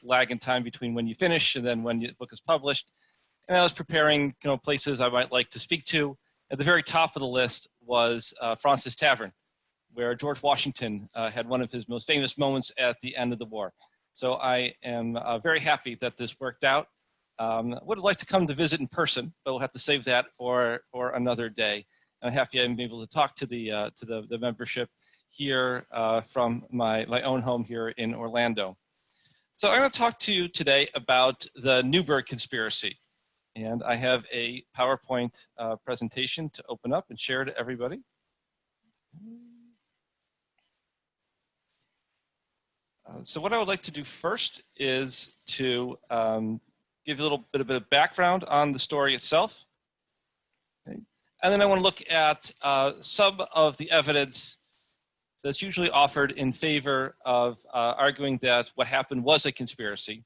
lag in time between when you finish and then when the book is published. And I was preparing, places I might like to speak to. At the very top of the list was Fraunces Tavern, where George Washington had one of his most famous moments at the end of the war. So I am very happy that this worked out. Would like to come to visit in person, but we'll have to save that for another day. I'm happy I'm able to talk to the membership here from my own home here in Orlando. So I'm going to talk to you today about the Newburgh Conspiracy. And I have a PowerPoint presentation to open up and share to everybody. So what I would like to do first is to give you a little bit of background on the story itself. Okay. And then I want to look at some of the evidence that's usually offered in favor of arguing that what happened was a conspiracy.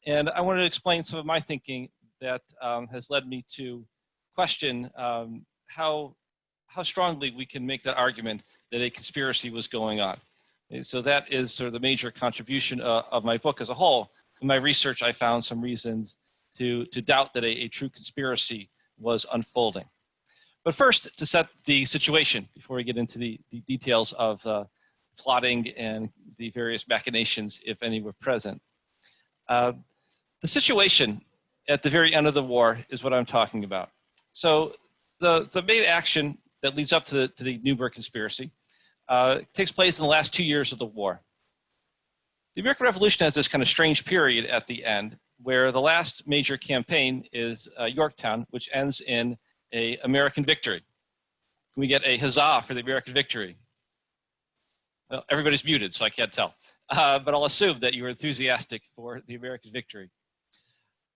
And I want to explain some of my thinking that has led me to question how strongly we can make that argument that a conspiracy was going on. Okay, so that is sort of the major contribution of my book as a whole. In my research, I found some reasons to doubt that a true conspiracy was unfolding. But first, to set the situation before we get into the details of plotting and the various machinations, if any were present. The situation at the very end of the war is what I'm talking about. So the main action that leads up to the Newburgh Conspiracy takes place in the last 2 years of the war. The American Revolution has this kind of strange period at the end where the last major campaign is Yorktown, which ends in an American victory. Can we get a huzzah for the American victory? Well, everybody's muted, so I can't tell. But I'll assume that you were enthusiastic for the American victory.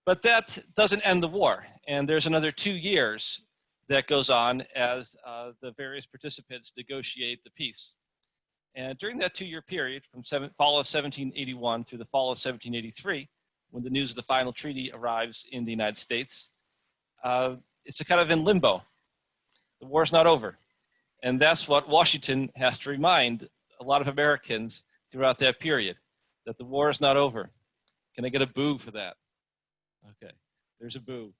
But that doesn't end the war. And there's another 2 years that goes on as the various participants negotiate the peace. And during that 2-year period, from fall of 1781 through the fall of 1783, when the news of the final treaty arrives in the United States, it's a kind of in limbo. The war's not over. And that's what Washington has to remind a lot of Americans throughout that period, that the war is not over. Can I get a boo for that? Okay, there's a boo.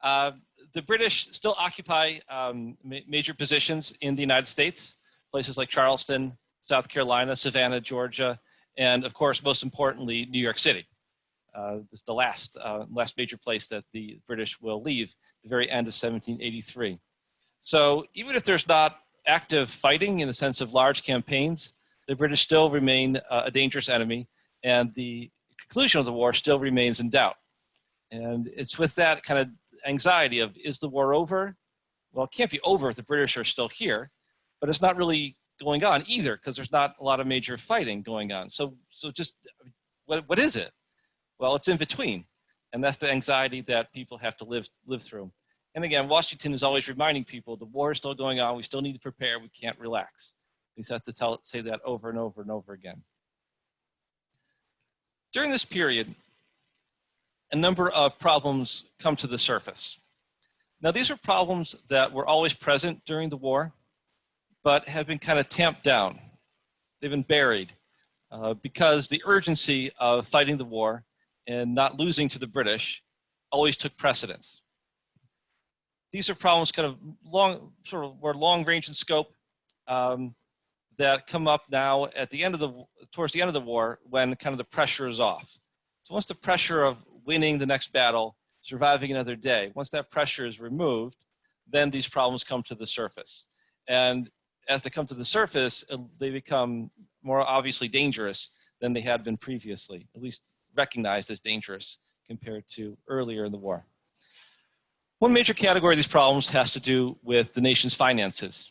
The British still occupy major positions in the United States, places like Charleston, South Carolina, Savannah, Georgia, and of course, most importantly, New York City. This is the last major place that the British will leave, the very end of 1783. So even if there's not active fighting in the sense of large campaigns, the British still remain a dangerous enemy, and the conclusion of the war still remains in doubt. And it's with that kind of anxiety of, is the war over? Well, it can't be over if the British are still here, but it's not really going on either because there's not a lot of major fighting going on. So just, what is it? Well, it's in between. And that's the anxiety that people have to live through. And again, Washington is always reminding people the war is still going on. We still need to prepare. We can't relax. We just have to say that over and over and over again. During this period, a number of problems come to the surface. Now, these are problems that were always present during the war, but have been kind of tamped down. They've been buried because the urgency of fighting the war and not losing to the British always took precedence. These are problems kind of were long range in scope that come up now at the end of towards the end of the war when kind of the pressure is off. So once the pressure of winning the next battle, surviving another day, once that pressure is removed, then these problems come to the surface. And as they come to the surface, they become more obviously dangerous than they had been previously, at least recognized as dangerous compared to earlier in the war. One major category of these problems has to do with the nation's finances.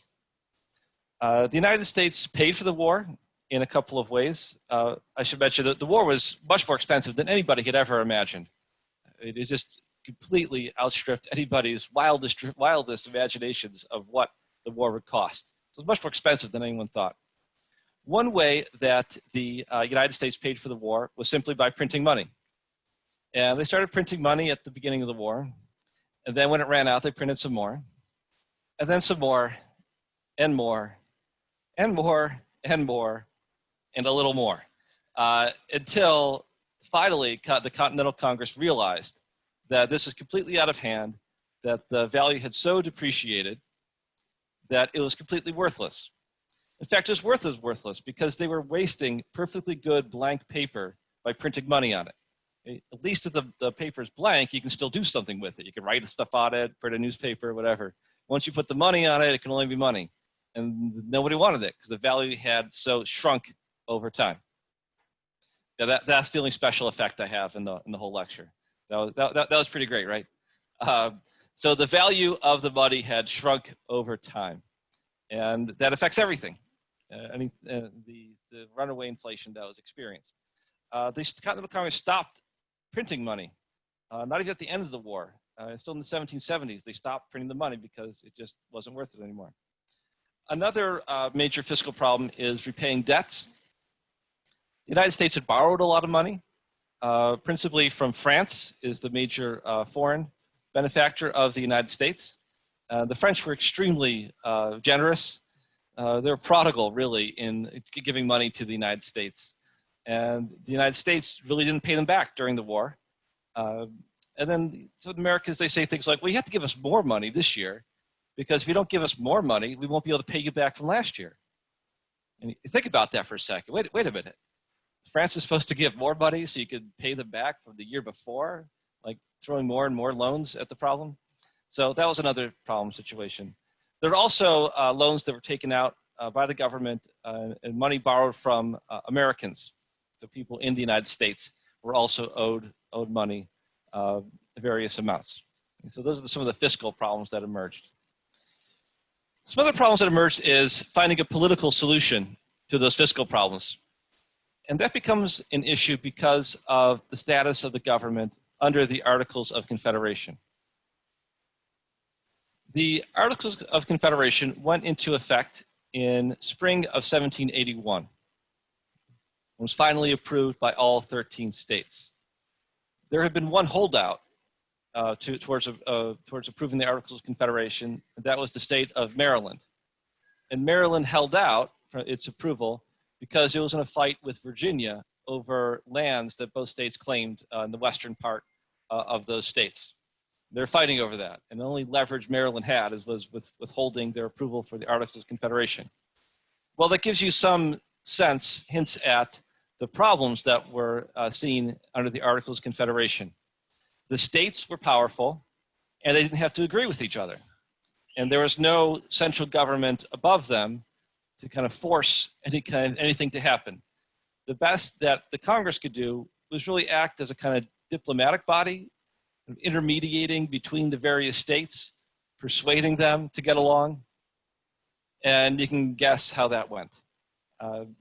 The United States paid for the war in a couple of ways. I should mention that the war was much more expensive than anybody had ever imagined. It just completely outstripped anybody's wildest imaginations of what the war would cost. So it was much more expensive than anyone thought. One way that the United States paid for the war was simply by printing money. And they started printing money at the beginning of the war. And then when it ran out, they printed some more. And then some more, and more, and more, and more, and a little more. Until finally, the Continental Congress realized that this is completely out of hand, that the value had so depreciated that it was completely worthless. In fact, it was worthless because they were wasting perfectly good blank paper by printing money on it. At least if the paper is blank, you can still do something with it. You can write stuff on it, print a newspaper, whatever. Once you put the money on it, it can only be money. And nobody wanted it because the value had so shrunk over time. Yeah, that's the only special effect I have in the whole lecture. That was pretty great, right? So the value of the money had shrunk over time, and that affects everything. The runaway inflation that was experienced. The Continental Congress stopped printing money, not even at the end of the war. Still in the 1770s, they stopped printing the money because it just wasn't worth it anymore. Another major fiscal problem is repaying debts. The United States had borrowed a lot of money, principally from France, is the major foreign benefactor of the United States. The French were extremely generous. They were prodigal, really, in giving money to the United States. And the United States really didn't pay them back during the war. And then so the Americans, they say things like, well, you have to give us more money this year, because if you don't give us more money, we won't be able to pay you back from last year. And you think about that for a second. Wait a minute. France is supposed to give more money so you could pay them back from the year before, like throwing more and more loans at the problem. So that was another problem situation. There are also loans that were taken out by the government and money borrowed from Americans. So people in the United States were also owed money, various amounts. And so those are some of the fiscal problems that emerged. Some other problems that emerged is finding a political solution to those fiscal problems. And that becomes an issue because of the status of the government under the Articles of Confederation. The Articles of Confederation went into effect in spring of 1781. It was finally approved by all 13 states. There had been one holdout towards approving the Articles of Confederation, and that was the state of Maryland. And Maryland held out for its approval because it was in a fight with Virginia over lands that both states claimed in the western part of those states. They're fighting over that, and the only leverage Maryland had was with withholding their approval for the Articles of Confederation. Well, that gives you some hints at the problems that were seen under the Articles of Confederation. The states were powerful, and they didn't have to agree with each other. And there was no central government above them to kind of force anything to happen. The best that the Congress could do was really act as a kind of diplomatic body, intermediating between the various states, persuading them to get along, and you can guess how that went.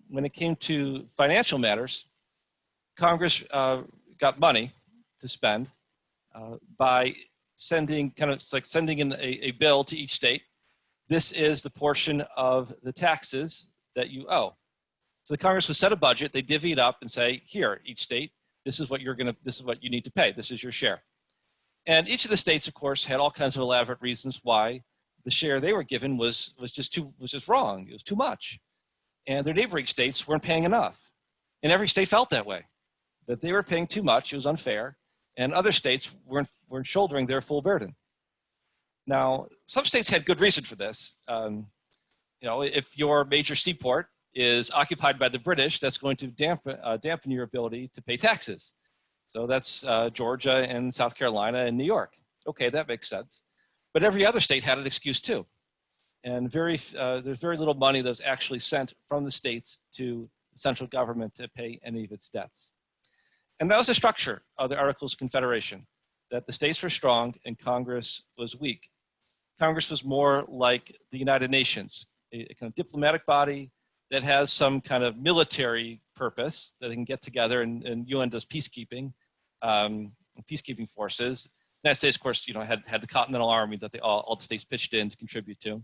When it came to financial matters, Congress got money to spend by sending in a bill to each state. This is the portion of the taxes that you owe. So the Congress would set a budget, they divvy it up and say, here, each state, this is what you need to pay. This is your share. And each of the states, of course, had all kinds of elaborate reasons why the share they were given was just wrong. It was too much. And their neighboring states weren't paying enough. And every state felt that way, that they were paying too much, it was unfair, and other states weren't shouldering their full burden. Now, some states had good reason for this. If your major seaport is occupied by the British, that's going to dampen your ability to pay taxes. So that's Georgia and South Carolina and New York. Okay, that makes sense. But every other state had an excuse too. And there's very little money that was actually sent from the states to the central government to pay any of its debts. And that was the structure of the Articles of Confederation, that the states were strong and Congress was weak. Congress was more like the United Nations, a kind of diplomatic body that has some kind of military purpose that they can get together, and UN does peacekeeping, peacekeeping forces. The United States, of course, had the Continental Army that all the states pitched in to contribute to.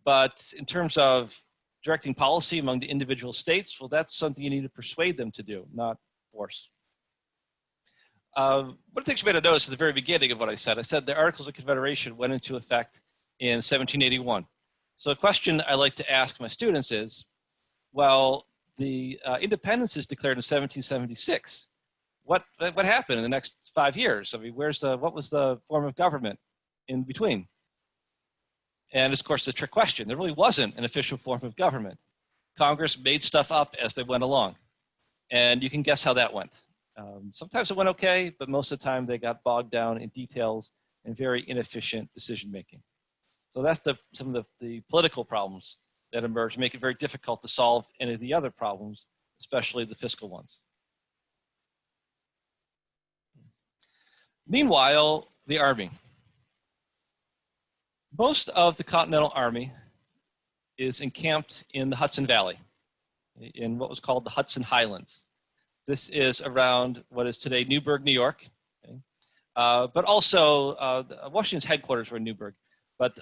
But in terms of directing policy among the individual states, well, that's something you need to persuade them to do, not force. One of the things you made a notice at the very beginning of what I said the Articles of Confederation went into effect in 1781. So a question I like to ask my students is, well, the independence is declared in 1776. what happened in the next 5 years? I mean, what was the form of government in between? And of course, the trick question. There really wasn't an official form of government. Congress made stuff up as they went along. And you can guess how that went. Sometimes it went okay, but most of the time they got bogged down in details and very inefficient decision making. So that's some of the political problems that emerge, make it very difficult to solve any of the other problems, especially the fiscal ones. Meanwhile, the Army. Most of the Continental Army is encamped in the Hudson Valley, in what was called the Hudson Highlands. This is around what is today Newburgh, New York. Okay? But also, Washington's headquarters were in Newburgh, but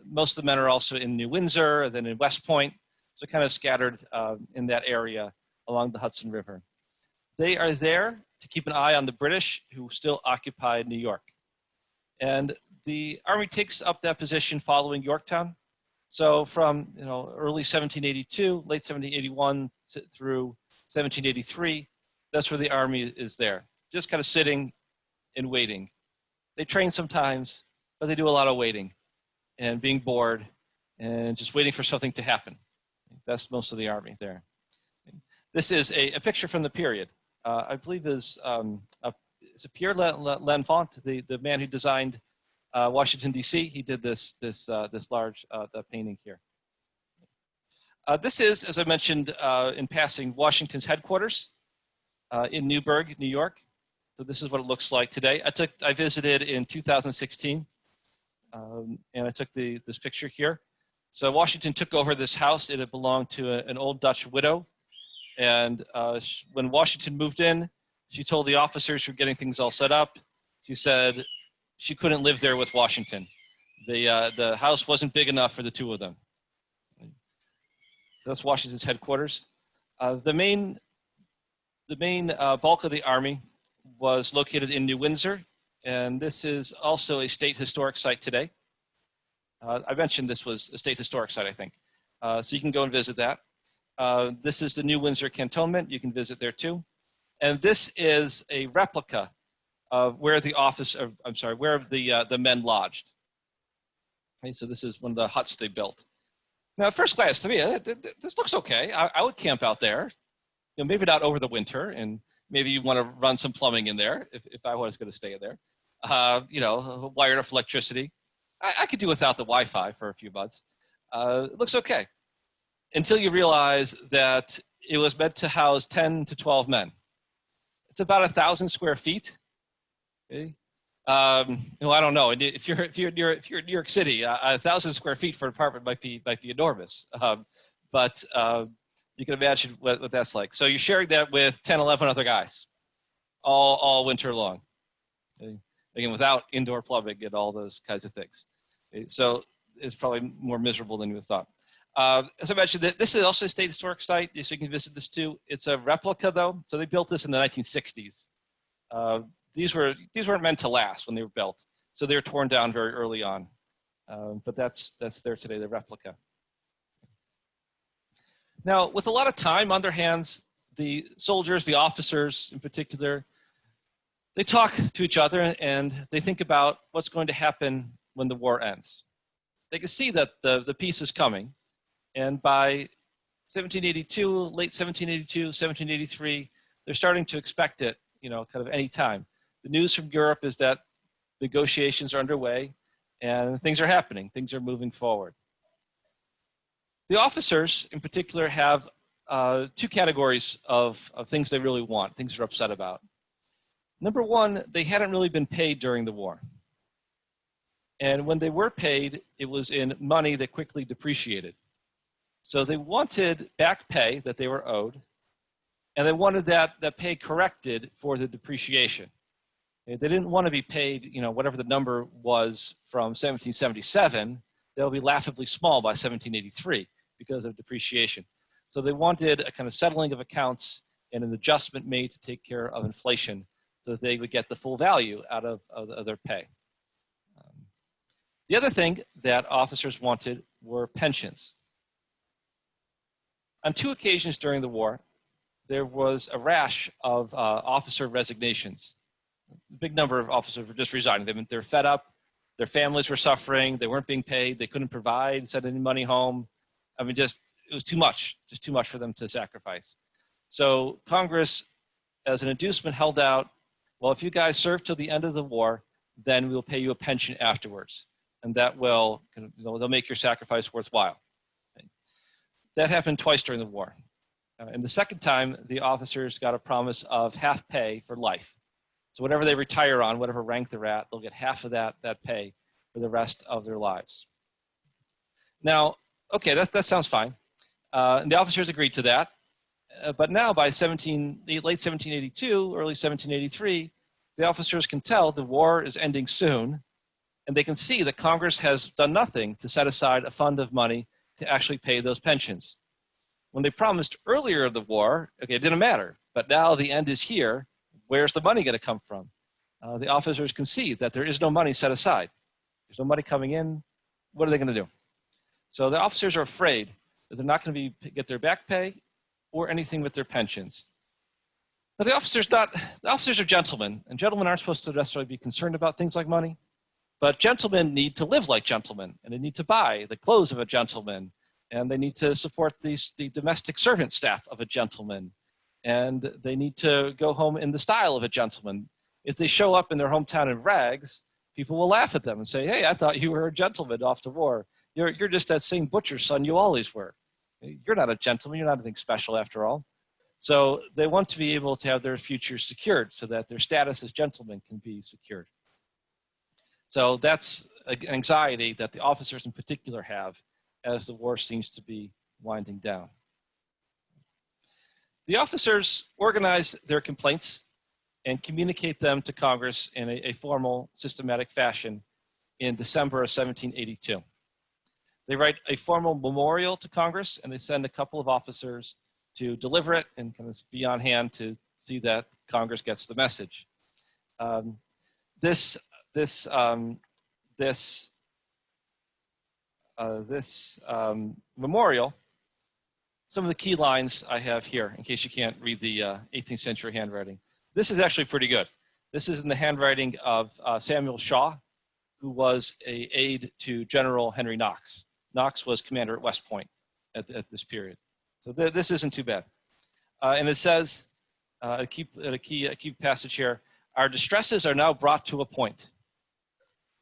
most of the men are also in New Windsor, and then in West Point, so kind of scattered in that area along the Hudson River. They are there to keep an eye on the British who still occupied New York. And the Army takes up that position following Yorktown. So from early 1782, late 1781 through 1783, that's where the Army is there, just kind of sitting and waiting. They train sometimes, but they do a lot of waiting and being bored and just waiting for something to happen. That's most of the Army there. This is a picture from the period. I believe is Pierre L'Enfant, the man who designed Washington, D.C. He did this large painting here. This is, as I mentioned in passing, Washington's headquarters in Newburgh, New York. So this is what it looks like today. I visited in 2016, and I took this picture here. So Washington took over this house. It had belonged to an old Dutch widow. And when Washington moved in, she told the officers who were getting things all set up, she said she couldn't live there with Washington. The house wasn't big enough for the two of them. So that's Washington's headquarters. The main bulk of the Army was located in New Windsor, and this is also a state historic site today. I mentioned this was a state historic site, I think. So you can go and visit that. This is the New Windsor Cantonment. You can visit there too. And this is a replica of where the men lodged. Okay, so this is one of the huts they built. Now, at first glance, to me, this looks okay. I would camp out there. Maybe not over the winter, and maybe you want to run some plumbing in there if I was going to stay in there. Wired up electricity. I could do without the Wi-Fi for a few months. It looks okay. Until you realize that it was meant to house 10 to 12 men. It's about 1,000 square feet. Okay? I don't know. If you're in New York City, 1,000 square feet for an apartment might be enormous. But you can imagine what that's like. So you're sharing that with 10, 11 other guys, all winter long. Okay? Again, without indoor plumbing and all those kinds of things. Okay? So it's probably more miserable than you would have thought. As I mentioned, this is also a state historic site, so you can visit this too. It's a replica, though, so they built this in the 1960s. These weren't meant to last when they were built, so they were torn down very early on. But that's there today, the replica. Now, with a lot of time on their hands, the soldiers, the officers in particular, they talk to each other and they think about what's going to happen when the war ends. They can see that the peace is coming. And by 1782, late 1782, 1783, they're starting to expect it, kind of any time. The news from Europe is that negotiations are underway and things are happening. Things are moving forward. The officers, in particular, have two categories of things they really want, things they're upset about. Number one, they hadn't really been paid during the war. And when they were paid, it was in money that quickly depreciated. So they wanted back pay that they were owed, and they wanted that pay corrected for the depreciation. They didn't want to be paid, whatever the number was from 1777, they'll be laughably small by 1783 because of depreciation. So they wanted a kind of settling of accounts and an adjustment made to take care of inflation so that they would get the full value out of their pay. The other thing that officers wanted were pensions. On two occasions during the war, there was a rash of officer resignations. A big number of officers were just resigning. They're fed up. Their families were suffering. They weren't being paid. They couldn't provide, send any money home. I mean, it was too much, just too much for them to sacrifice. So Congress, as an inducement, held out, well, if you guys serve till the end of the war, then we'll pay you a pension afterwards. And that will, they'll make your sacrifice worthwhile. That happened twice during the war. And the second time, the officers got a promise of half pay for life. So whatever they retire on, whatever rank they're at, they'll get half of that pay for the rest of their lives. Now, okay, that sounds fine. And the officers agreed to that. But now by late 1782, early 1783, the officers can tell the war is ending soon, and they can see that Congress has done nothing to set aside a fund of money to actually pay those pensions. When they promised earlier of the war, okay, it didn't matter, but now the end is here. Where's the money going to come from? The officers can see that there is no money set aside. There's no money coming in. What are they going to do? So the officers are afraid that they're not going to get their back pay or anything with their pensions. Now the officers are gentlemen, and gentlemen aren't supposed to necessarily be concerned about things like money, but gentlemen need to live like gentlemen, and they need to buy the clothes of a gentleman, and they need to support the domestic servant staff of a gentleman, and they need to go home in the style of a gentleman. If they show up in their hometown in rags, people will laugh at them and say, hey, I thought you were a gentleman off to war. You're just that same butcher's son you always were. You're not a gentleman. You're not anything special after all. So they want to be able to have their future secured so that their status as gentlemen can be secured. So that's an anxiety that the officers in particular have as the war seems to be winding down. The officers organize their complaints and communicate them to Congress in a formal, systematic fashion in December of 1782. They write a formal memorial to Congress, and they send a couple of officers to deliver it and kind of be on hand to see that Congress gets the message. This memorial, some of the key lines I have here, in case you can't read the 18th century handwriting. This is actually pretty good. This is in the handwriting of Samuel Shaw, who was an aide to General Henry Knox. Knox was commander at West Point at this period. So this isn't too bad. And it says, a key passage here, our distresses are now brought to a point.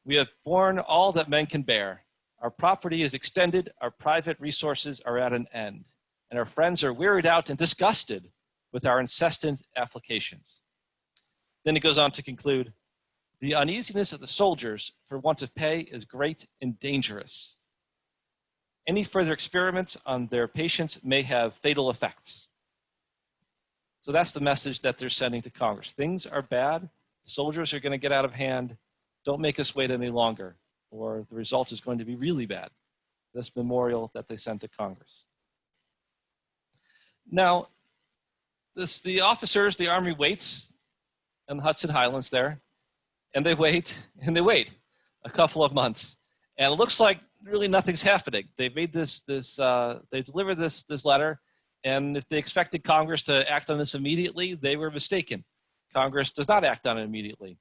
We have borne all that men can bear. Our property is extended, our private resources are at an end, and our friends are wearied out and disgusted with our incessant applications. Then it goes on to conclude, the uneasiness of the soldiers for want of pay is great and dangerous. Any further experiments on their patients may have fatal effects. So that's the message that they're sending to Congress. Things are bad. Soldiers are going to get out of hand. Don't make us wait any longer, or the result is going to be really bad. This memorial that they sent to Congress. Now, the officers, the Army waits in the Hudson Highlands there, and they wait, and they wait a couple of months. And it looks like really nothing's happening. They've made they delivered this letter, and if they expected Congress to act on this immediately, they were mistaken. Congress does not act on it immediately.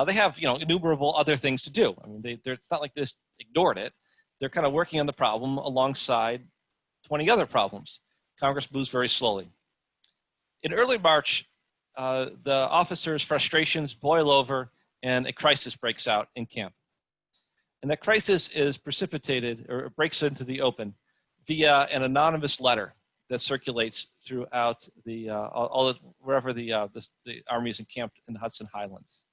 They have, innumerable other things to do. I mean, it's not like they just ignored it. They're kind of working on the problem alongside 20 other problems. Congress moves very slowly. In early March, the officers' frustrations boil over, and a crisis breaks out in camp. And that crisis is precipitated, or breaks into the open, via an anonymous letter that circulates throughout wherever the army is encamped in the Hudson Highlands.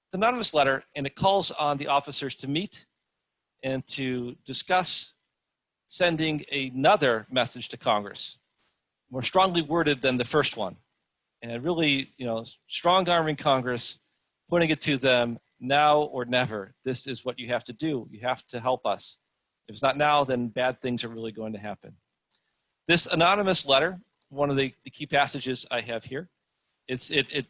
It's an anonymous letter, and it calls on the officers to meet and to discuss sending another message to Congress, more strongly worded than the first one, and really, strong-arming Congress, putting it to them, now or never. This is what you have to do. You have to help us. If it's not now, then bad things are really going to happen. This anonymous letter, one of the key passages I have here, it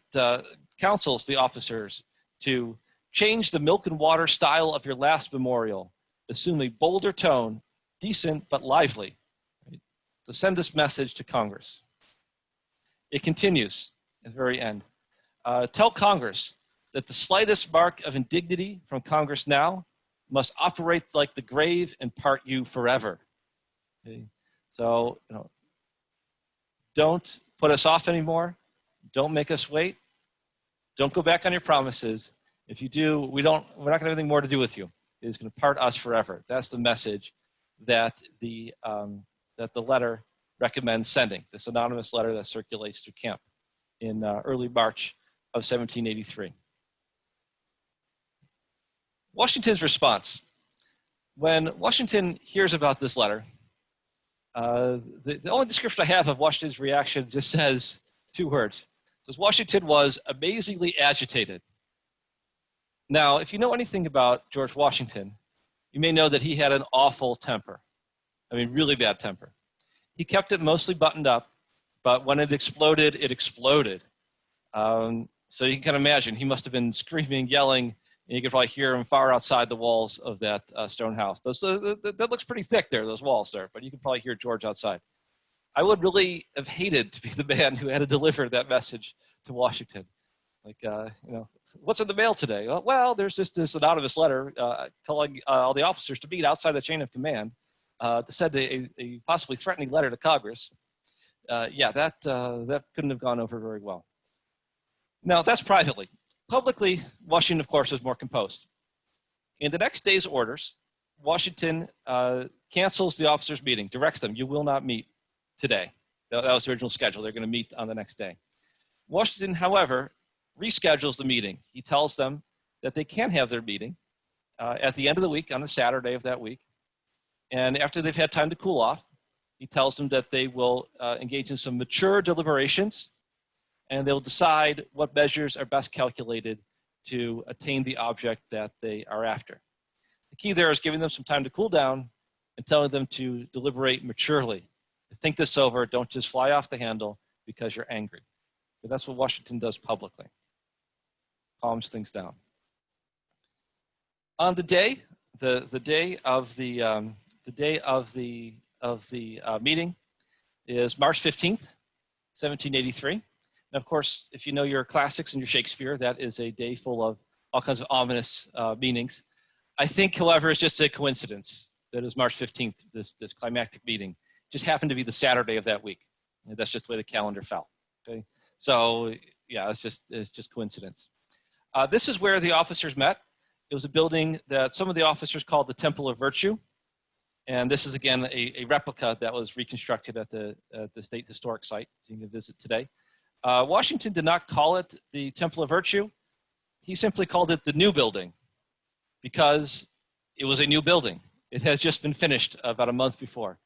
counsels the officers to change the milk and water style of your last memorial, assume a bolder tone, decent but lively. Right? So send this message to Congress. It continues at the very end. Tell Congress that the slightest mark of indignity from Congress now must operate like the grave and part you forever. Okay? So, don't put us off anymore. Don't make us wait. Don't go back on your promises. If you do, we're not going to have anything more to do with you. It is going to part us forever. That's the message that the letter recommends sending, this anonymous letter that circulates through camp in early March of 1783. Washington's response. When Washington hears about this letter, the only description I have of Washington's reaction just says 2 words. It says, Washington was amazingly agitated. Now, if you know anything about George Washington, you may know that he had an awful temper. I mean, really bad temper. He kept it mostly buttoned up, but when it exploded, it exploded. So you can kind of imagine, he must have been screaming, yelling, and you could probably hear him far outside the walls of that stone house. That looks pretty thick there, those walls there, but you could probably hear George outside. I would really have hated to be the man who had to deliver that message to Washington. Like, what's in the mail today? Well, there's just this anonymous letter calling all the officers to meet outside the chain of command to send a possibly threatening letter to Congress. That couldn't have gone over very well. Now, that's privately. Publicly, Washington, of course, is more composed. In the next day's orders, Washington cancels the officers' meeting, directs them, you will not meet today. That was the original schedule. They're going to meet on the next day. Washington, however, reschedules the meeting. He tells them that they can have their meeting at the end of the week, on a Saturday of that week. And after they've had time to cool off, he tells them that they will engage in some mature deliberations, and they'll decide what measures are best calculated to attain the object that they are after. The key there is giving them some time to cool down and telling them to deliberate maturely. To think this over, don't just fly off the handle because you're angry. But that's what Washington does publicly. Calms things down. On the day, the day of the meeting is March 15th, 1783. And of course, if you know your classics and your Shakespeare, that is a day full of all kinds of ominous meanings. I think, however, it's just a coincidence that it was March 15th, this climactic meeting. It just happened to be the Saturday of that week. And that's just the way the calendar fell. Okay, so yeah, it's just coincidence. This is where the officers met. It was a building that some of the officers called the Temple of Virtue. And this is, again, a replica that was reconstructed at the State Historic Site, so you can visit today. Washington did not call it the Temple of Virtue. He simply called it the New Building because it was a new building. It has just been finished about a month before.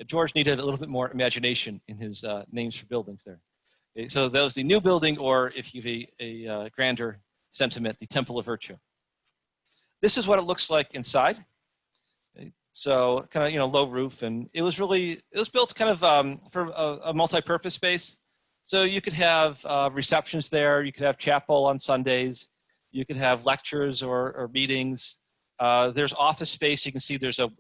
George needed a little bit more imagination in his names for buildings there. Okay, so that was the New Building, or if you have a grander sentiment, the Temple of Virtue. This is what it looks like inside. Okay, so kind of, low roof, and it was built kind of for a multi-purpose space. So you could have receptions there. You could have chapel on Sundays. You could have lectures or meetings. There's office space. You can see there's a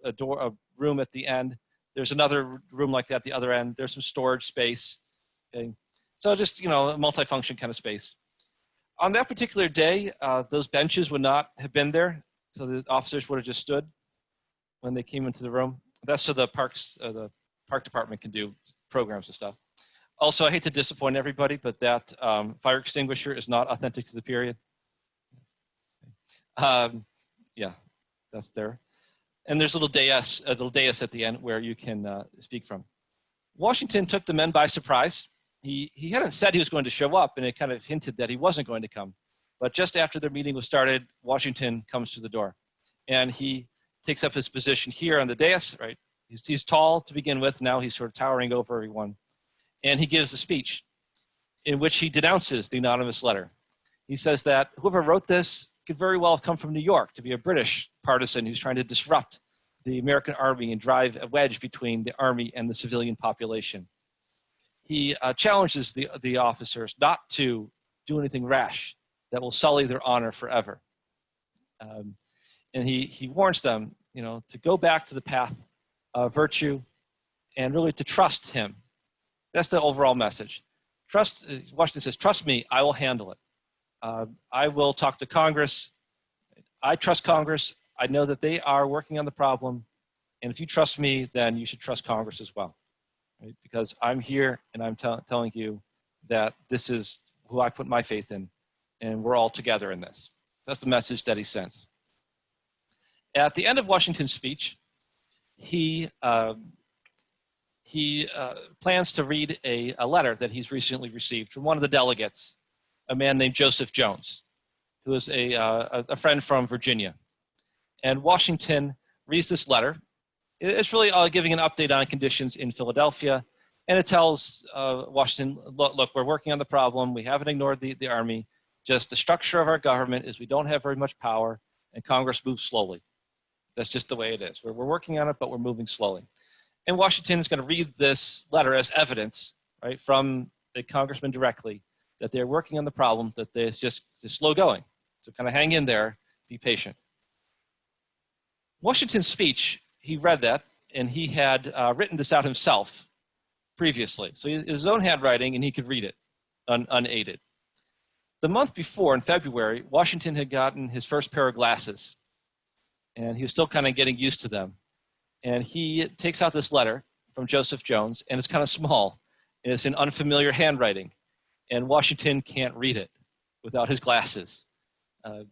room at the end. There's another room like that at the other end. There's some storage space. Okay. So just, a multifunction kind of space. On that particular day, those benches would not have been there. So the officers would have just stood when they came into the room. That's so the park department can do programs and stuff. Also, I hate to disappoint everybody, but that fire extinguisher is not authentic to the period. Yeah, that's there. And there's a little dais at the end where you can speak from. Washington took the men by surprise. He hadn't said he was going to show up, and it kind of hinted that he wasn't going to come. But just after their meeting was started, Washington comes to the door. And he takes up his position here on the dais, right? He's tall to begin with. Now he's sort of towering over everyone. And he gives a speech in which he denounces the anonymous letter. He says that whoever wrote this could very well have come from New York to be a British partisan who's trying to disrupt the American army and drive a wedge between the army and the civilian population. He challenges the officers not to do anything rash that will sully their honor forever. And he warns them, to go back to the path of virtue and really to trust him. That's the overall message. Washington says, trust me, I will handle it. I will talk to Congress. I trust Congress. I know that they are working on the problem. And if you trust me, then you should trust Congress as well, right? Because I'm here and I'm telling you that this is who I put my faith in, and we're all together in this. That's the message that he sends. At the end of Washington's speech, he plans to read a letter that he's recently received from one of the delegates, a man named Joseph Jones, who is a friend from Virginia. And Washington reads this letter. It's really giving an update on conditions in Philadelphia, and it tells Washington, look, we're working on the problem. We haven't ignored the Army. Just the structure of our government is we don't have very much power, and Congress moves slowly. That's just the way it is. We're working on it, but we're moving slowly. And Washington is going to read this letter as evidence, right, from the congressman directly that they're working on the problem, that it's just slow going. So kind of hang in there, be patient. Washington's speech, he read that, and he had written this out himself previously. So his own handwriting, and he could read it unaided. The month before, in February, Washington had gotten his first pair of glasses, and he was still kind of getting used to them. And he takes out this letter from Joseph Jones, and it's kind of small, and it's in unfamiliar handwriting, and Washington can't read it without his glasses. So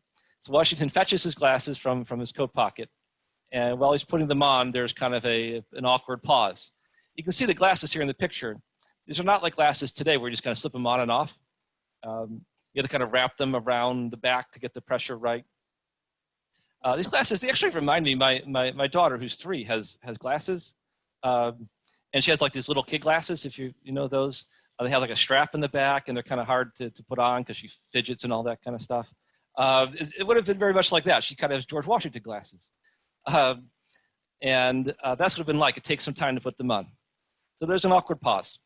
Washington fetches his glasses from his coat pocket, and while he's putting them on, there's kind of an awkward pause. You can see the glasses here in the picture. These are not like glasses today where you just kind of slip them on and off. You have to kind of wrap them around the back to get the pressure right. These glasses, they actually remind me, my daughter, who's 3, has glasses. And she has like these little kid glasses, if you know those. They have like a strap in the back, and they're kind of hard to put on because she fidgets and all that kind of stuff. It would have been very much like that. She kind of has George Washington glasses. And that's what it would have been like. It takes some time to put them on. So there's an awkward pause.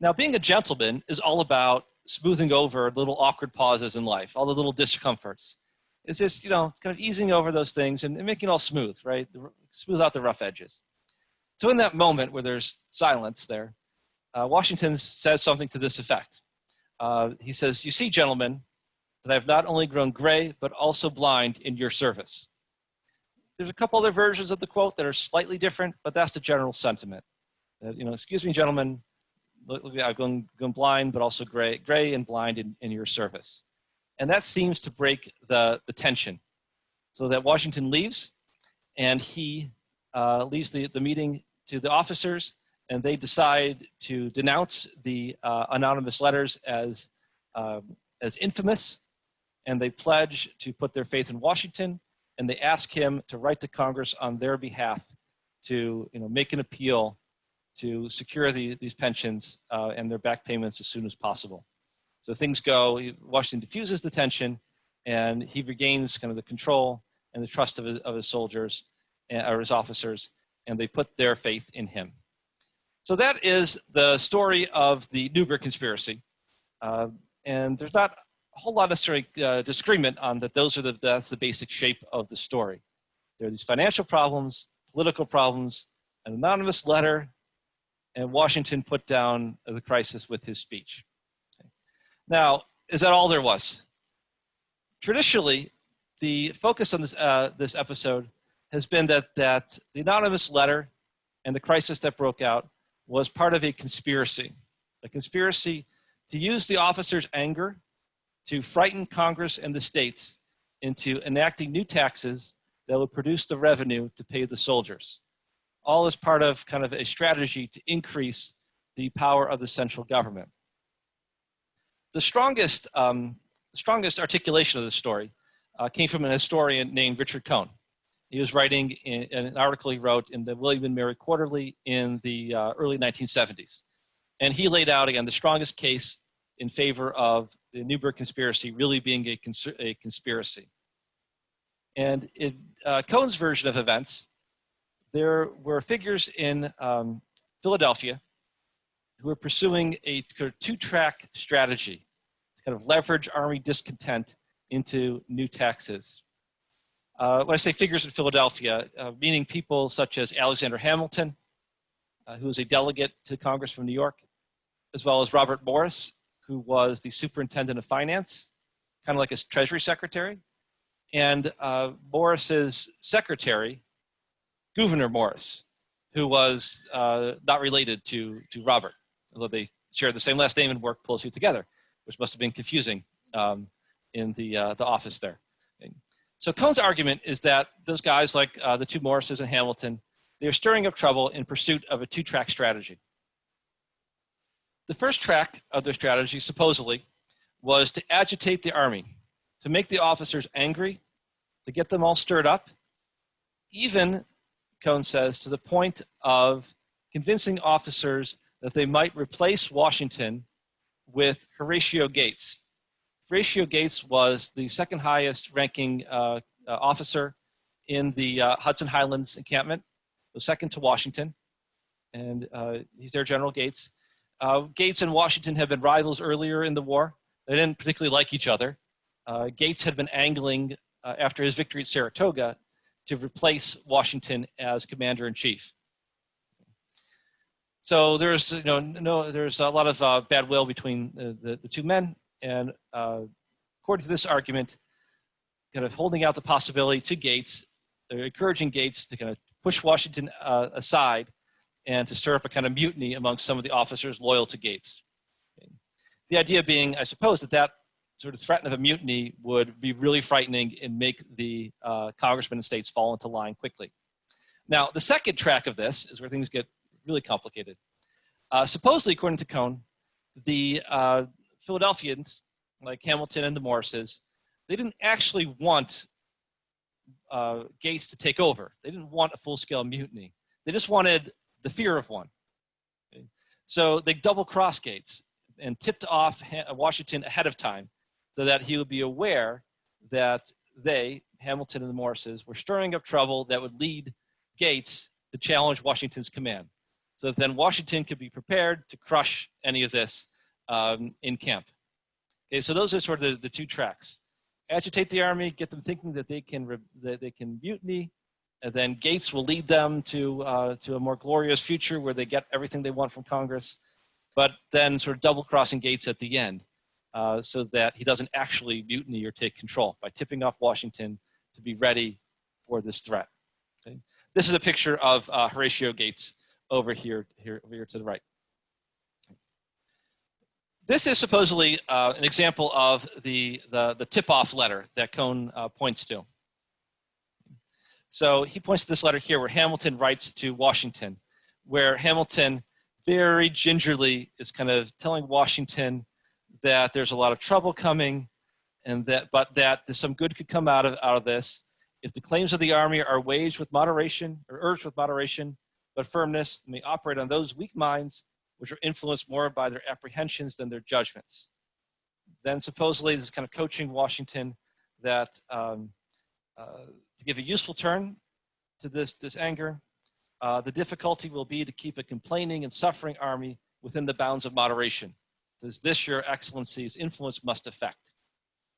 Now, being a gentleman is all about smoothing over little awkward pauses in life, all the little discomforts. It's just, kind of easing over those things and making it all smooth, right? Smooth out the rough edges. So in that moment where there's silence there, Washington says something to this effect. He says, "You see, gentlemen, that I have not only grown gray, but also blind in your service." There's a couple other versions of the quote that are slightly different, but that's the general sentiment. Excuse me, gentlemen, I've gone blind, but also gray and blind in your service. And that seems to break the tension. So that Washington leaves, and he leaves the meeting to the officers, and they decide to denounce the anonymous letters as infamous, and they pledge to put their faith in Washington, and they ask him to write to Congress on their behalf to make an appeal to secure these pensions and their back payments as soon as possible. So things go, Washington diffuses the tension, and he regains kind of the control and the trust of his soldiers or his officers, and they put their faith in him. So that is the story of the Newburgh Conspiracy. And there's not a whole lot of necessarily disagreement on that. That's the basic shape of the story. There are these financial problems, political problems, an anonymous letter, and Washington put down the crisis with his speech. Okay. Now, is that all there was? Traditionally, the focus on this episode has been that the anonymous letter and the crisis that broke out was part of a conspiracy to use the officers' anger to frighten Congress and the states into enacting new taxes that would produce the revenue to pay the soldiers, all as part of kind of a strategy to increase the power of the central government. The strongest articulation of this story came from an historian named Richard Cohn. He was writing in an article he wrote in the William and Mary Quarterly in the early 1970s. And he laid out, again, the strongest case in favor of the Newburgh Conspiracy really being a conspiracy. And in Cohn's version of events, there were figures in Philadelphia who were pursuing a two-track strategy to kind of leverage Army discontent into new taxes. When I say figures in Philadelphia, meaning people such as Alexander Hamilton, who was a delegate to Congress from New York, as well as Robert Morris, who was the superintendent of finance, kind of like his treasury secretary, and Morris's secretary, Gouverneur Morris, who was not related to Robert, although they shared the same last name and worked closely together, which must have been confusing in the office there. So Cone's argument is that those guys, like the two Morrises and Hamilton, they're stirring up trouble in pursuit of a two-track strategy. The first track of their strategy, supposedly, was to agitate the army, to make the officers angry, to get them all stirred up, even, Cone says, to the point of convincing officers that they might replace Washington with Horatio Gates. Horatio Gates was the second highest ranking officer in the Hudson Highlands encampment, the second to Washington, and he's their General Gates. Gates and Washington had been rivals earlier in the war. They didn't particularly like each other. Gates had been angling after his victory at Saratoga to replace Washington as commander-in-chief. So there's there's a lot of bad will between the two men, and according to this argument, kind of holding out the possibility to Gates, encouraging Gates to kind of push Washington aside and to stir up a kind of mutiny amongst some of the officers loyal to Gates. The idea being, I suppose, that sort of threat of a mutiny would be really frightening and make the congressmen and states fall into line quickly. Now, the second track of this is where things get really complicated. Supposedly, according to Cone, the Philadelphians, like Hamilton and the Morrises, they didn't actually want Gates to take over. They didn't want a full-scale mutiny. They just wanted the fear of one. Okay? So they double-crossed Gates and tipped off Washington ahead of time so that he would be aware that they, Hamilton and the Morrises, were stirring up trouble that would lead Gates to challenge Washington's command. So that then Washington could be prepared to crush any of this in camp. Okay, so those are sort of the two tracks. Agitate the army, get them thinking that they can mutiny, and then Gates will lead them to a more glorious future where they get everything they want from Congress, but then sort of double-crossing Gates at the end so that he doesn't actually mutiny or take control by tipping off Washington to be ready for this threat. Okay? This is a picture of Horatio Gates over here to the right. This is supposedly an example of the tip-off letter that Cone points to. So he points to this letter here where Hamilton writes to Washington, where Hamilton very gingerly is kind of telling Washington that there's a lot of trouble coming, and but that some good could come out of this if the claims of the army are waged with moderation or urged with moderation, but firmness, and may operate on those weak minds which are influenced more by their apprehensions than their judgments. Then supposedly this is kind of coaching Washington that to give a useful turn to this anger, the difficulty will be to keep a complaining and suffering army within the bounds of moderation. Says this your excellency's influence must affect.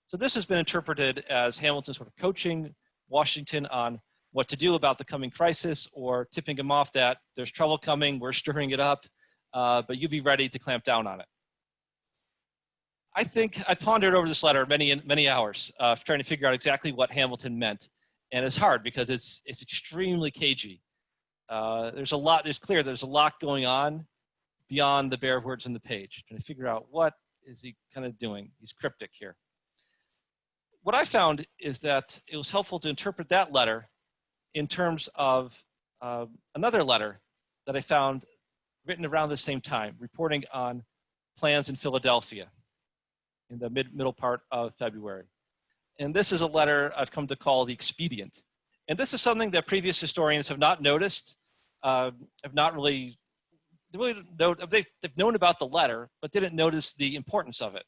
So this has been interpreted as Hamilton sort of coaching Washington on what to do about the coming crisis, or tipping him off that there's trouble coming, we're stirring it up, but you be ready to clamp down on it. I think I pondered over this letter many hours trying to figure out exactly what Hamilton meant. And it's hard because it's extremely cagey. There's a lot going on beyond the bare words on the page. Trying to figure out what is he kind of doing. He's cryptic here. What I found is that it was helpful to interpret that letter in terms of another letter that I found written around the same time, reporting on plans in Philadelphia in the middle part of February. And this is a letter I've come to call the Expedient. And this is something that previous historians have not noticed, have not really they've known about the letter, but didn't notice the importance of it.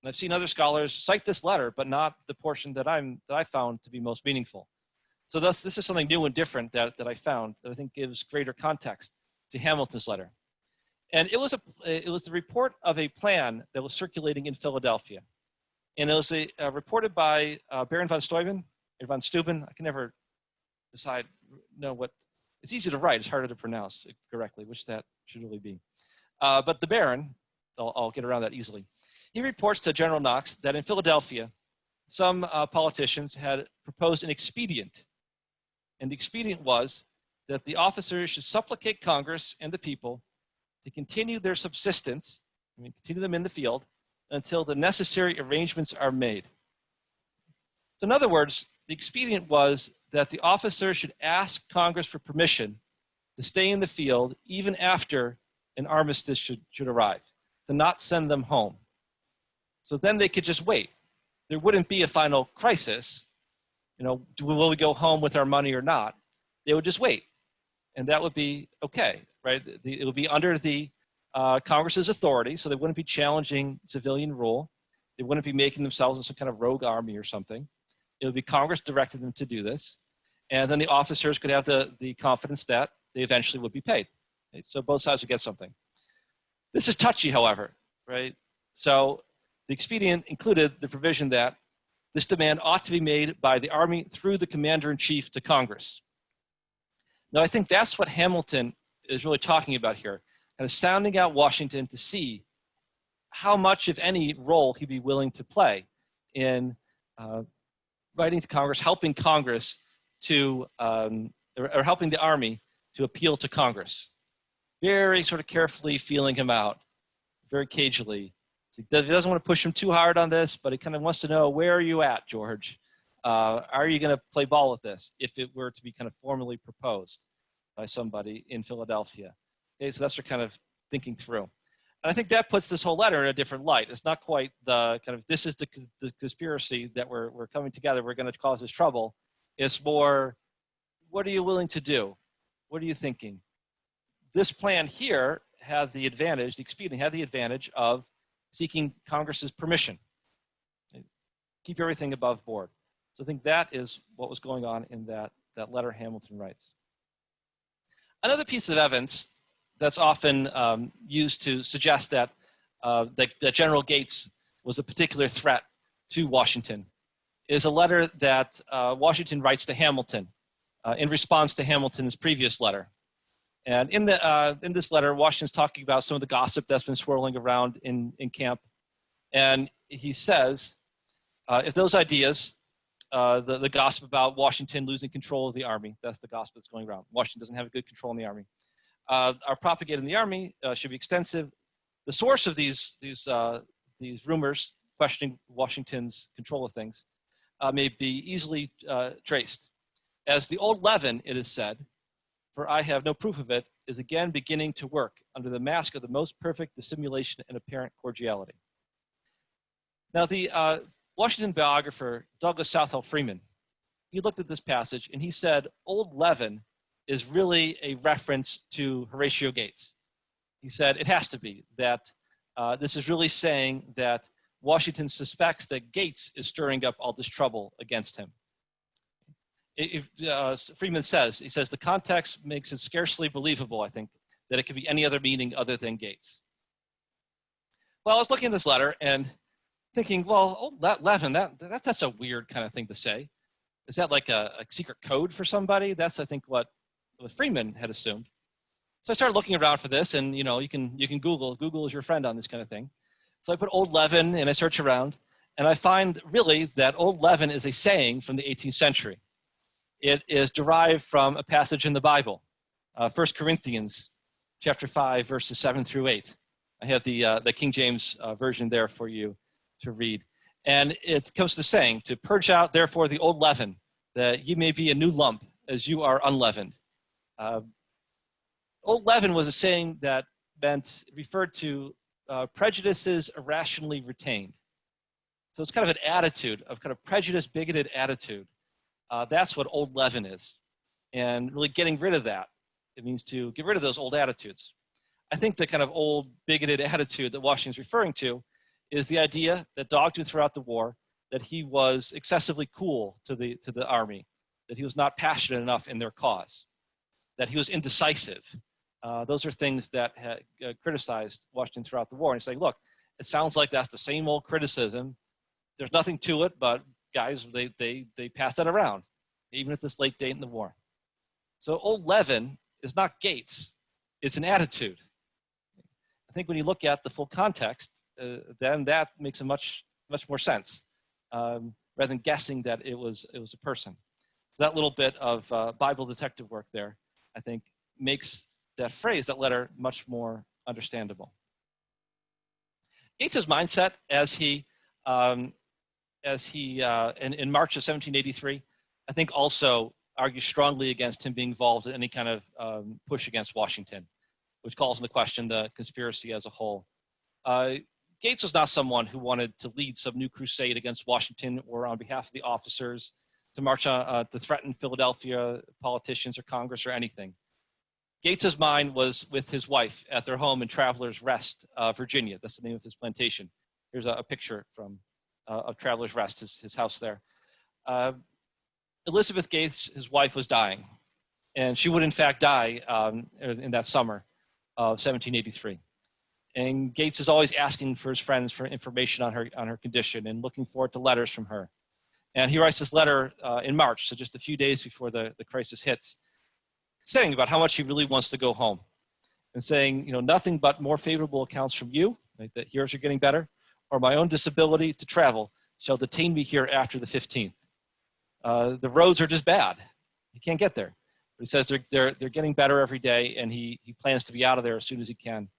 And I've seen other scholars cite this letter, but not the portion that I found to be most meaningful. So this is something new and different that I found that I think gives greater context to Hamilton's letter. And it was the report of a plan that was circulating in Philadelphia. And it was reported by Baron von Steuben, or von Steuben. I can never know what, it's easy to write, it's harder to pronounce correctly, which that should really be. But the Baron, I'll get around that easily. He reports to General Knox that in Philadelphia, some politicians had proposed an expedient. And the expedient was that the officers should supplicate Congress and the people to continue their subsistence, continue them in the field, until the necessary arrangements are made. So in other words, the expedient was that the officers should ask Congress for permission to stay in the field even after an armistice should arrive, to not send them home. So then they could just wait. There wouldn't be a final crisis. Will we go home with our money or not? They would just wait. And that would be okay, right? It would be under the Congress's authority, so they wouldn't be challenging civilian rule. They wouldn't be making themselves some kind of rogue army or something. It would be Congress directed them to do this. And then the officers could have the confidence that they eventually would be paid. Right? So both sides would get something. This is touchy, however, right? So the expedient included the provision that this demand ought to be made by the Army through the Commander-in-Chief to Congress. Now, I think that's what Hamilton is really talking about here, kind of sounding out Washington to see how much, if any, role he'd be willing to play in writing to Congress, helping Congress to, or helping the Army to appeal to Congress. Very sort of carefully feeling him out, very cagily. He doesn't want to push him too hard on this, but he kind of wants to know, where are you at, George? Are you going to play ball with this if it were to be kind of formally proposed by somebody in Philadelphia? Okay, so that's what kind of thinking through. And I think that puts this whole letter in a different light. It's not quite the kind of, this is the conspiracy that we're coming together, we're going to cause this trouble. It's more, what are you willing to do? What are you thinking? This plan here had the advantage, the expedient had the advantage of seeking Congress's permission. Keep everything above board. So I think that is what was going on in that letter Hamilton writes. Another piece of evidence that's often used to suggest that General Gates was a particular threat to Washington is a letter that Washington writes to Hamilton in response to Hamilton's previous letter. And in this letter, Washington's talking about some of the gossip that's been swirling around in camp. And he says, if those ideas, the gossip about Washington losing control of the Army, that's the gossip that's going around. Washington doesn't have a good control in the Army. Are propagated in the Army, should be extensive. The source of these rumors questioning Washington's control of things may be easily traced. As the old Leven, it is said, for I have no proof of it, is again beginning to work under the mask of the most perfect dissimulation and apparent cordiality. Now, the Washington biographer, Douglas Southall Freeman, he looked at this passage and he said, old Leven is really a reference to Horatio Gates. He said, it has to be, that this is really saying that Washington suspects that Gates is stirring up all this trouble against him. Freeman says, he says, the context makes it scarcely believable, I think, that it could be any other meaning other than Gates. Well, I was looking at this letter and thinking, well, Leven, that's a weird kind of thing to say. Is that like a secret code for somebody? That's, I think, what Freeman had assumed. So I started looking around for this, and you can Google. Google is your friend on this kind of thing. So I put old Leven and I search around, and I find really that old Leven is a saying from the 18th century. It is derived from a passage in the Bible, 1 Corinthians chapter 5, verses 7 through 8. I have the King James version there for you to read. And it comes to saying, to purge out, therefore, the old leaven, that ye may be a new lump, as you are unleavened. Old leaven was a saying that referred to prejudices irrationally retained. So it's kind of an attitude, of kind of prejudiced, bigoted attitude. That's what old leaven is. And really getting rid of that. It means to get rid of those old attitudes. I think the kind of old bigoted attitude that Washington's referring to is the idea that dogged him throughout the war, that he was excessively cool to the Army, that he was not passionate enough in their cause, that he was indecisive. Those are things that had criticized Washington throughout the war. And he's saying, look, it sounds like that's the same old criticism. There's nothing to it, but guys, they passed that around, even at this late date in the war. So old leaven is not Gates, it's an attitude. I think when you look at the full context, then that makes a much more sense, rather than guessing that it was a person. That little bit of Bible detective work there, I think, makes that phrase, that letter, much more understandable. Gates's mindset as he in March of 1783, I think also argues strongly against him being involved in any kind of push against Washington, which calls into question the conspiracy as a whole. Gates was not someone who wanted to lead some new crusade against Washington or on behalf of the officers to march on, to threaten Philadelphia politicians or Congress or anything. Gates's mind was with his wife at their home in Travelers Rest, Virginia. That's the name of his plantation. Here's a picture from of Travelers Rest, his house there. Elizabeth Gates, his wife, was dying, and she would in fact die in that summer of 1783. And Gates is always asking for his friends for information on her condition and looking forward to letters from her. And he writes this letter in March, so just a few days before the crisis hits, saying about how much he really wants to go home, and saying, nothing but more favorable accounts from you, like that yours are getting better, or my own disability to travel shall detain me here after the 15th. The roads are just bad. He can't get there. But he says they're getting better every day, and he plans to be out of there as soon as he can.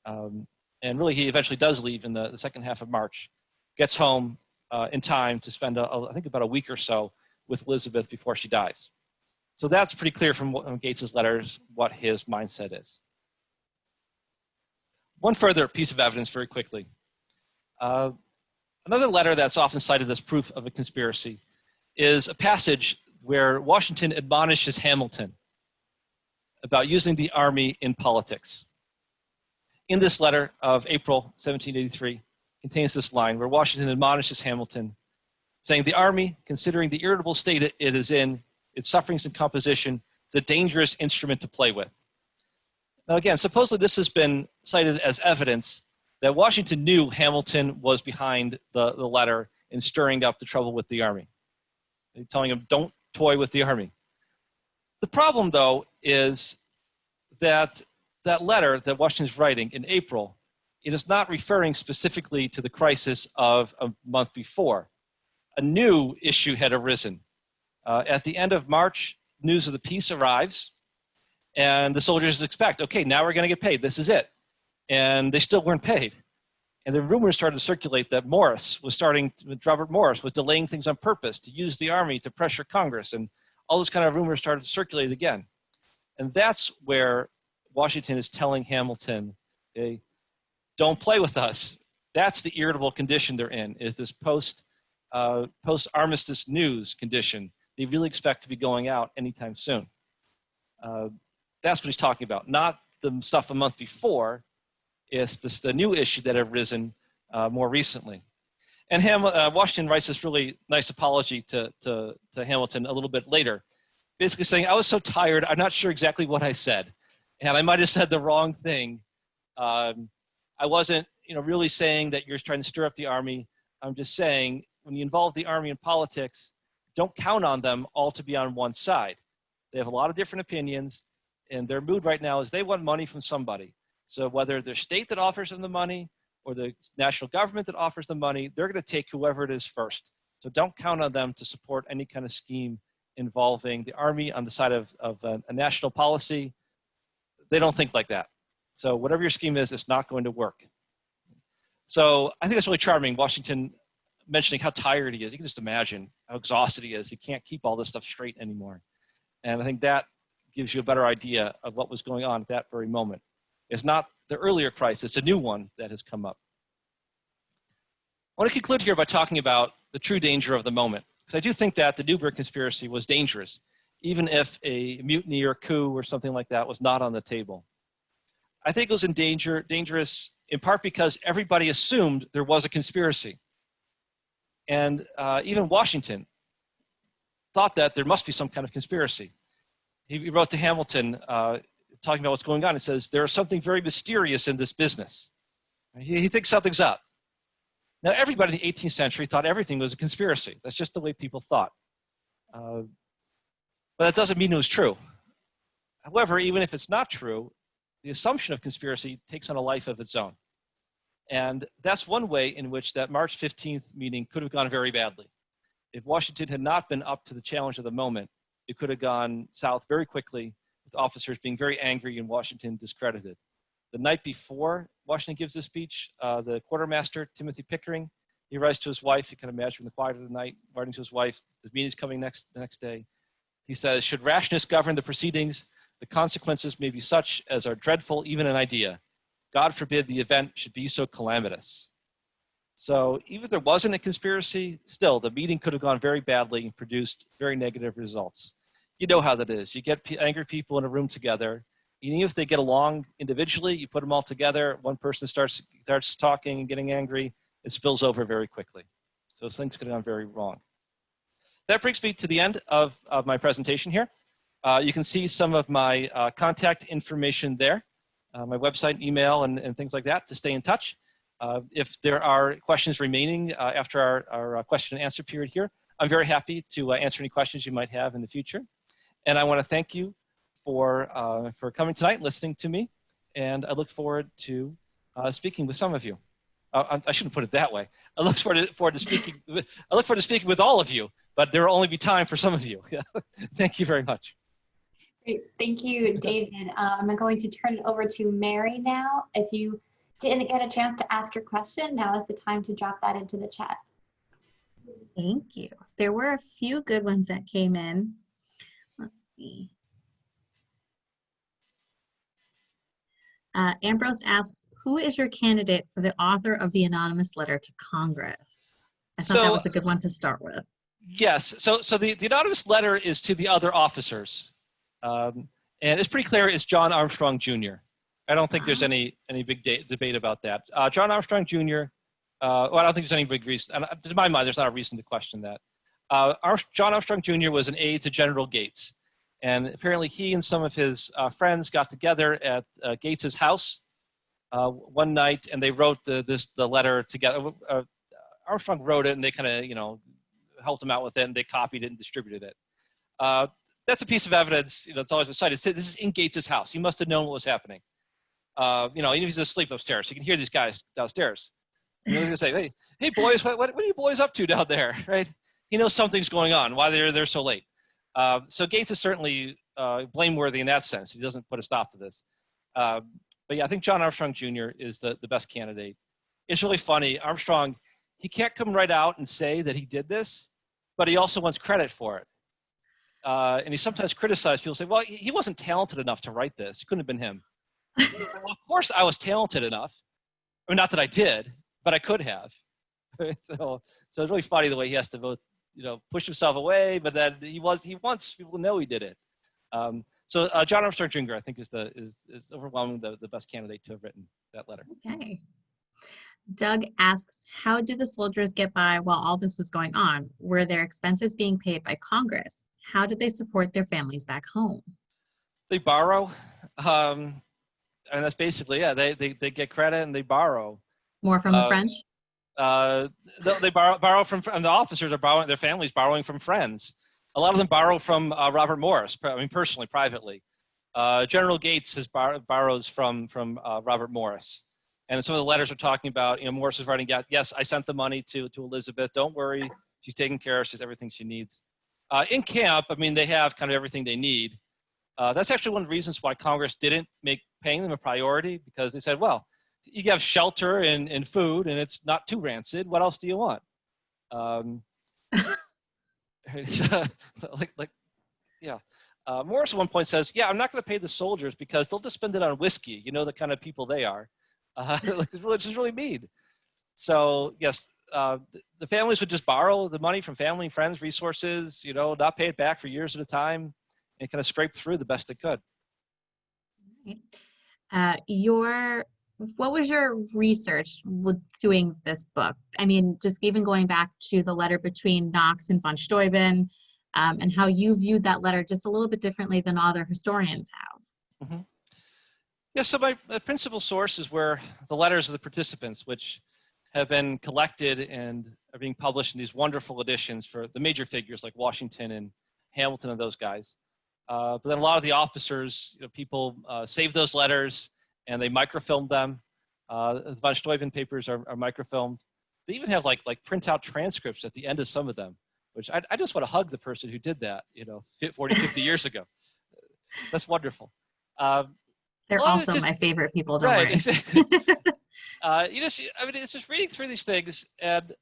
And really, he eventually does leave in the second half of March, gets home in time to spend, I think, about a week or so with Elizabeth before she dies. So that's pretty clear from Gates's letters what his mindset is. One further piece of evidence very quickly. Another letter that's often cited as proof of a conspiracy is a passage where Washington admonishes Hamilton about using the army in politics. In this letter of April 1783 contains this line where Washington admonishes Hamilton, saying, "The army, considering the irritable state it is in, its sufferings and composition, is a dangerous instrument to play with." Now again, supposedly this has been cited as evidence that Washington knew Hamilton was behind the letter in stirring up the trouble with the army. They're telling him, don't toy with the army. The problem, though, is that that letter that Washington's writing in April, it is not referring specifically to the crisis of a month before. A new issue had arisen. At the end of March, news of the peace arrives, and the soldiers expect, okay, now we're going to get paid. This is it. And they still weren't paid. And the rumors started to circulate that Robert Morris was delaying things on purpose to use the army to pressure Congress, and all this kind of rumors started to circulate again. And that's where Washington is telling Hamilton, hey, don't play with us. That's the irritable condition they're in, is this post-armistice news condition. They really expect to be going out anytime soon. That's what he's talking about, not the stuff a month before. It's the new issue that have risen more recently. And Washington writes this really nice apology to Hamilton a little bit later, basically saying, I was so tired, I'm not sure exactly what I said. And I might have said the wrong thing. I wasn't really saying that you're trying to stir up the army. I'm just saying, when you involve the army in politics, don't count on them all to be on one side. They have a lot of different opinions, and their mood right now is they want money from somebody. So whether the state that offers them the money or the national government that offers them money, they're going to take whoever it is first. So don't count on them to support any kind of scheme involving the army on the side of a national policy. They don't think like that. So whatever your scheme is, it's not going to work. So I think that's really charming, Washington mentioning how tired he is. You can just imagine how exhausted he is. He can't keep all this stuff straight anymore. And I think that gives you a better idea of what was going on at that very moment. It's not the earlier crisis, it's a new one that has come up. I want to conclude here by talking about the true danger of the moment, because I do think that the Newburgh Conspiracy was dangerous, even if a mutiny or coup or something like that was not on the table. I think it was dangerous in part because everybody assumed there was a conspiracy. And even Washington thought that there must be some kind of conspiracy. He wrote to Hamilton talking about what's going on. It says, there is something very mysterious in this business. He thinks something's up. Now, everybody in the 18th century thought everything was a conspiracy. That's just the way people thought. But that doesn't mean it was true. However, even if it's not true, the assumption of conspiracy takes on a life of its own. And that's one way in which that March 15th meeting could have gone very badly. If Washington had not been up to the challenge of the moment, it could have gone south very quickly, with officers being very angry and Washington discredited. The night before Washington gives this speech, the quartermaster, Timothy Pickering, he writes to his wife, you can imagine the quiet of the night, writing to his wife, the meeting's coming the next day. He says, should rashness govern the proceedings, the consequences may be such as are dreadful even in idea. God forbid the event should be so calamitous. So even if there wasn't a conspiracy, still the meeting could have gone very badly and produced very negative results. You know how that is. You get angry people in a room together. Even if they get along individually, you put them all together, one person starts talking and getting angry, it spills over very quickly. So things could have gone very wrong. That brings me to the end of my presentation here. You can see some of my contact information there, my website, email, and things like that to stay in touch. If there are questions remaining after our question and answer period here, I'm very happy to answer any questions you might have in the future. And I want to thank you for coming tonight and listening to me. And I look forward to speaking with some of you. I shouldn't put it that way. I look forward to speaking. I look forward to speaking with all of you, but there will only be time for some of you. Thank you very much. Great. Thank you, David. I'm going to turn it over to Mary now. If you didn't get a chance to ask your question, now is the time to drop that into the chat. Thank you. There were a few good ones that came in. Let's see. Ambrose asks, who is your candidate for the author of the anonymous letter to Congress? I thought that was a good one to start with. Yes. So the anonymous letter is to the other officers. And it's pretty clear it's John Armstrong Jr. I don't think there's any big debate about that. John Armstrong Jr., well, I don't think there's any big reason. To my mind, there's not a reason to question that. John Armstrong Jr. was an aide to General Gates. And apparently he and some of his friends got together at Gates's house one night, and they wrote the letter together. Armstrong wrote it, and they kind of, helped him out with it, and they copied it and distributed it. That's a piece of evidence, it's always been cited. This is in Gates's house. He must have known what was happening. Even if he's asleep upstairs, you can hear these guys downstairs. And he was going to say, hey boys, what are you boys up to down there, right? He knows something's going on, why they're so late. So Gates is certainly blameworthy in that sense. He doesn't put a stop to this. But yeah, I think John Armstrong Jr. is the best candidate. It's really funny. Armstrong, he can't come right out and say that he did this, but he also wants credit for it. And he sometimes criticized people, say, well, he wasn't talented enough to write this. It couldn't have been him. Like, well, of course I was talented enough. I mean, not that I did, but I could have. So it's really funny the way he has to both, push himself away, but then he wants people to know he did it. So John Armstrong Jr. I think is overwhelmingly the best candidate to have written that letter. Okay. Doug asks, how did the soldiers get by while all this was going on? Were their expenses being paid by Congress? How did they support their families back home? They borrow. And that's basically, yeah, they get credit and they borrow. More from the French? They borrow from, and the officers are borrowing, their families borrowing from friends. A lot of them borrow from Robert Morris, personally, privately. General Gates borrows from Robert Morris. And some of the letters are talking about, Morris is writing, yes, I sent the money to Elizabeth. Don't worry. She's taken care of. She has everything she needs. In camp, they have kind of everything they need. That's actually one of the reasons why Congress didn't make paying them a priority, because they said, well, you have shelter and food, and it's not too rancid. What else do you want? Morris at one point says, yeah, I'm not going to pay the soldiers because they'll just spend it on whiskey. You know the kind of people they are. Which is really mean. So yes, the families would just borrow the money from family and friends, resources, not pay it back for years at a time, and kind of scrape through the best they could. What was your research with doing this book? Just even going back to the letter between Knox and von Steuben, and how you viewed that letter just a little bit differently than other historians have. Mm-hmm. Yeah, so my principal source is where the letters of the participants, which have been collected and are being published in these wonderful editions for the major figures like Washington and Hamilton and those guys. But then a lot of the officers, people save those letters and they microfilm them. The von Steuben papers are microfilmed. They even have like printout transcripts at the end of some of them, which I just want to hug the person who did that, 40, 50 years ago. That's wonderful. They're also my favorite people, don't right, worry. Exactly. It's just reading through these things, and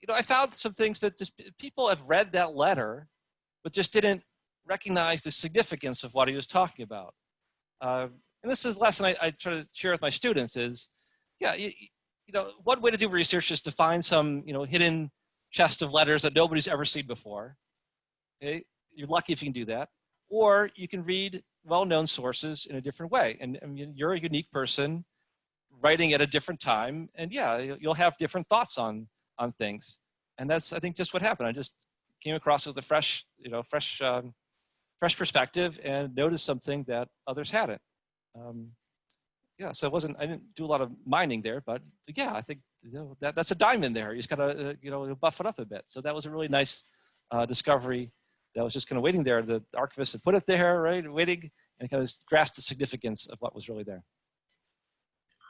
I found some things that just people have read that letter, but just didn't recognize the significance of what he was talking about. And this is a lesson I try to share with my students is, one way to do research is to find some, hidden chest of letters that nobody's ever seen before. Okay? You're lucky if you can do that. Or you can read well-known sources in a different way. And I mean, you're a unique person writing at a different time. And you'll have different thoughts on things. And that's, I think, just what happened. I just came across with a fresh perspective and noticed something that others hadn't. So I didn't do a lot of mining there, but I think that's a diamond there. You just gotta buff it up a bit. So that was a really nice discovery that was just kind of waiting there. The archivist had put it there, right, waiting, and kind of grasped the significance of what was really there.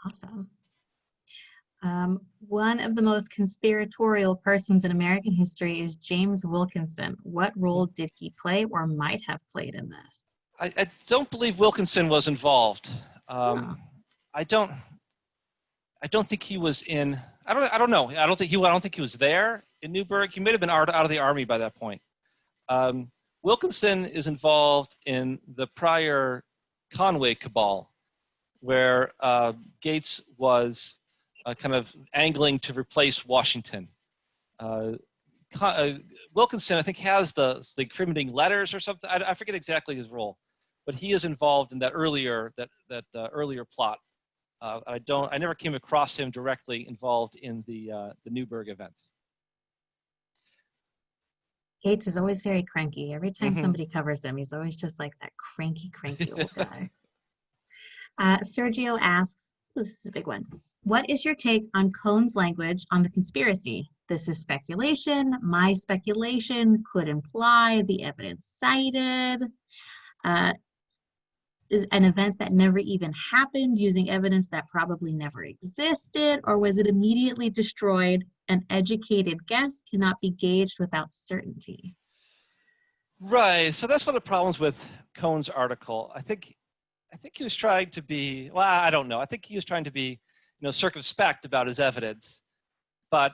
Awesome. One of the most conspiratorial persons in American history is James Wilkinson. What role did he play or might have played in this? I don't believe Wilkinson was involved. I don't think he was in. I don't know. I don't think he was there in Newburgh. He may have been out of the army by that point. Wilkinson is involved in the prior Conway cabal, where Gates was kind of angling to replace Washington. Wilkinson, I think, has the incriminating letters or something. I forget exactly his role, but he is involved in that earlier plot. I never came across him directly involved in the Newburgh events. Gates is always very cranky. Every time somebody covers him, he's always just like that cranky old guy. Sergio asks, this is a big one. What is your take on Cohn's language on the conspiracy? This is speculation. My speculation could imply the evidence cited. An event that never even happened using evidence that probably never existed, or was it immediately destroyed? An educated guess cannot be gauged without certainty. Right. So that's one of the problems with Cohn's article. I think he was trying to be, well, I don't know. I think he was trying to be, circumspect about his evidence, but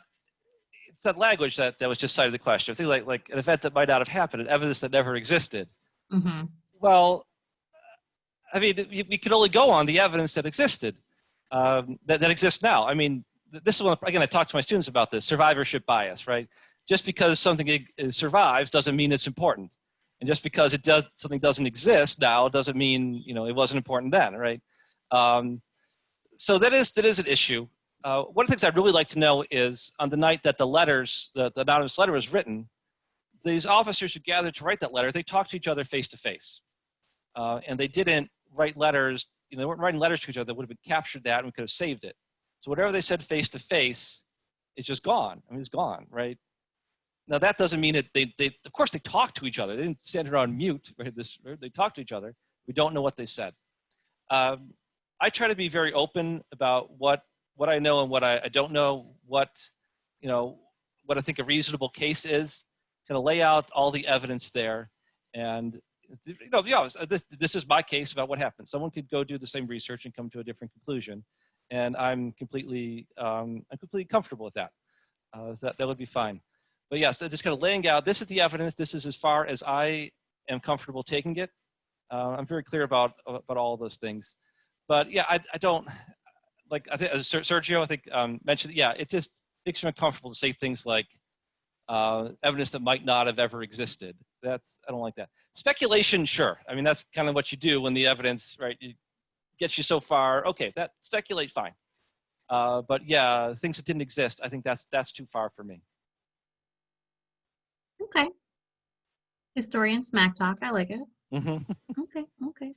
it's that language that was just cited in the question. I think like an event that might not have happened, an evidence that never existed. Well, I mean, we could only go on the evidence that existed, that exists now. I mean, this is one, again, I talk to my students about this, survivorship bias, right? Just because something survives doesn't mean it's important. And just because something doesn't exist now doesn't mean, it wasn't important then, right? So that is an issue. One of the things I'd really like to know is on the night that the anonymous letter was written, these officers who gathered to write that letter, they talked to each other face to face. And they didn't write letters, they weren't writing letters to each other that would have been captured that and we could have saved it. So whatever they said face to face is just gone. I mean, it's gone, right? Now that doesn't mean that they of course they talked to each other. They didn't stand around mute, right? They talked to each other. We don't know what they said. I try to be very open about what I know and what I don't know, what I think a reasonable case is, kind of lay out all the evidence there. And be honest, this is my case about what happened. Someone could go do the same research and come to a different conclusion. And I'm completely comfortable with that. That would be fine. But yes, just kind of laying out, this is the evidence, this is as far as I am comfortable taking it. I'm very clear about all of those things. But yeah, I don't, like, I think Sergio, I think, mentioned, it just makes me uncomfortable to say things like evidence that might not have ever existed. I don't like that. Speculation, sure. I mean, that's kind of what you do when the evidence, right, gets you so far. Okay, that speculate, fine. But yeah, things that didn't exist, I think that's too far for me. Okay. Historian smack talk, I like it. Okay.